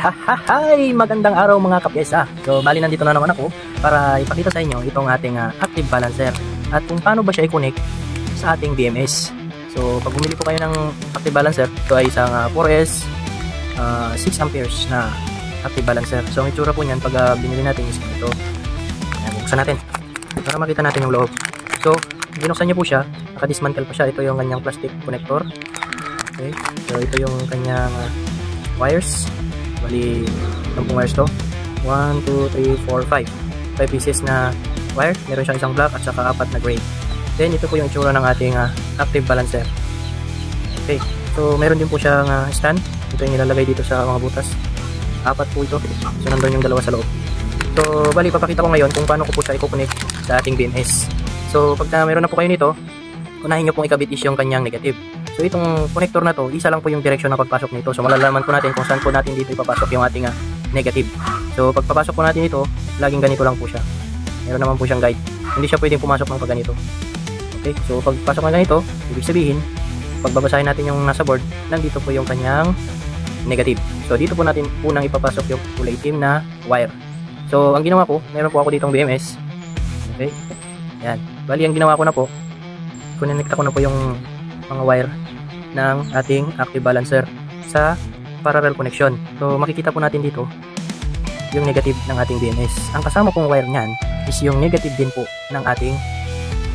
Hi! Magandang araw mga kapyesa. So bali nandito na naman ako para ipakita sa inyo itong ating active balancer at kung paano ba siya i-connect sa ating BMS. So pag bumili po kayo ng active balancer, ito ay isang 4S 6 amperes na active balancer. So ang itsura po niyan pag binili natin is ito. Ayan, buksan natin para makita natin yung loob. So binuksan niyo po siya, naka-dismantle pa siya. Ito yung kanyang plastic connector. Okay, so ito yung kanyang wires. Bali, itong wires to 1, 2, 3, 4, 5 pieces na wire. Meron siyang isang black at saka 4 na gray. Then ito po yung itsura ng ating active balancer. Okay, so meron din po siyang stand. Ito yung nilalagay dito sa mga butas. 4 po ito. So nandun yung dalawa sa loob. So bali, papakita ko ngayon kung paano ko po siya i-connect sa ating BMS. So pag meron na po kayo nito, unahin nyo pong ikabit is yung kanyang negative. So itong connector na to, isa lang po yung direksyon na pagpasok nito. So malalaman po natin kung saan po natin dito ipapasok yung ating negative. So pagpapasok po natin ito, laging ganito lang po siya. Meron naman po siyang guide. Hindi siya pwedeng pumasok ng pagganito. Okay, so pagpasok ng ganito, ibig sabihin, pagbabasahin natin yung nasa board, nandito po yung kanyang negative. So dito po natin unang ipapasok yung kulay itim na wire. So ang ginawa ko, meron po ako ditong BMS. Okay, yan. Bali ang ginawa ko na po, connect ko na po yung mga wire ng ating active balancer sa parallel connection. So makikita po natin dito yung negative ng ating BMS. Ang kasama pong wire niyan is yung negative din po ng ating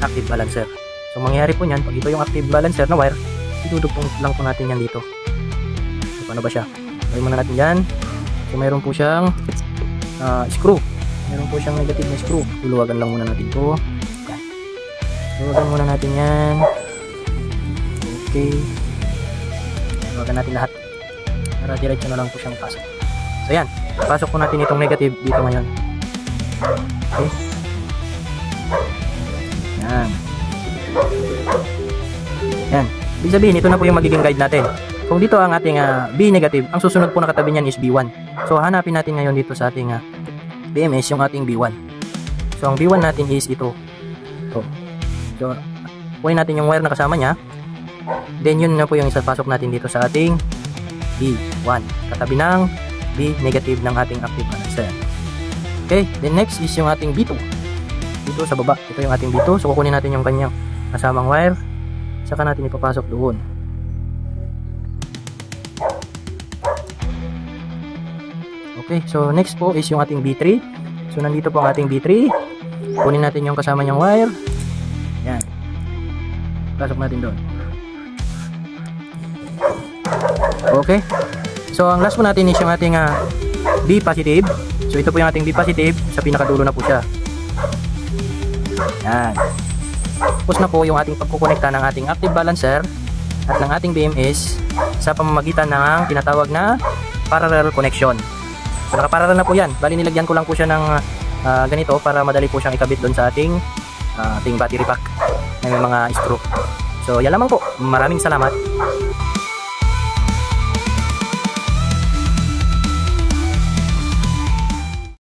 active balancer. So mangyayari po niyan, pag ito yung active balancer na wire, idudugtong lang po natin yan dito. So paano ba siya? Gawin muna natin yan. So mayroon po siyang screw. Mayroon po siyang negative na screw. Luluwagan lang muna natin ito. Luluwagan muna natin yan. Okay, luwagan natin lahat para diretso na lang po siyang pasok. So yan, pasok po natin itong negative dito ngayon. Okay, yan yan, ibig sabihin ito na po yung magiging guide natin. Kung dito ang ating B negative, ang susunod po na katabi niyan is B1. So hanapin natin ngayon dito sa ating BMS yung ating B1. So ang B1 natin is ito. So kunin natin yung wire na kasama niya. Then yun na po yung isapasok natin dito sa ating B1, katabi ng B negative ng ating active balancer. Okay, then next is yung ating B2. Dito sa baba, ito yung ating B2. So kukunin natin yung kanyang kasamang wire, saka natin ipapasok doon. Okay, so next po is yung ating B3. So nandito po ang ating B3. Kunin natin yung kasama niyang wire. Yan, pasok natin doon. Okay, so ang last po natin is yung ating B positive. So ito po yung ating B positive, sa pinakadulo na po siya. Yan, tapos na po yung ating pagkukonekta ng ating active balancer at ng ating BMS sa pamamagitan ng tinatawag na parallel connection. So nakaparallel na po yan. Bali nilagyan ko lang po siya ng ganito para madali po siyang ikabit doon sa ating battery pack na may mga screw. So yan lamang po, maraming salamat.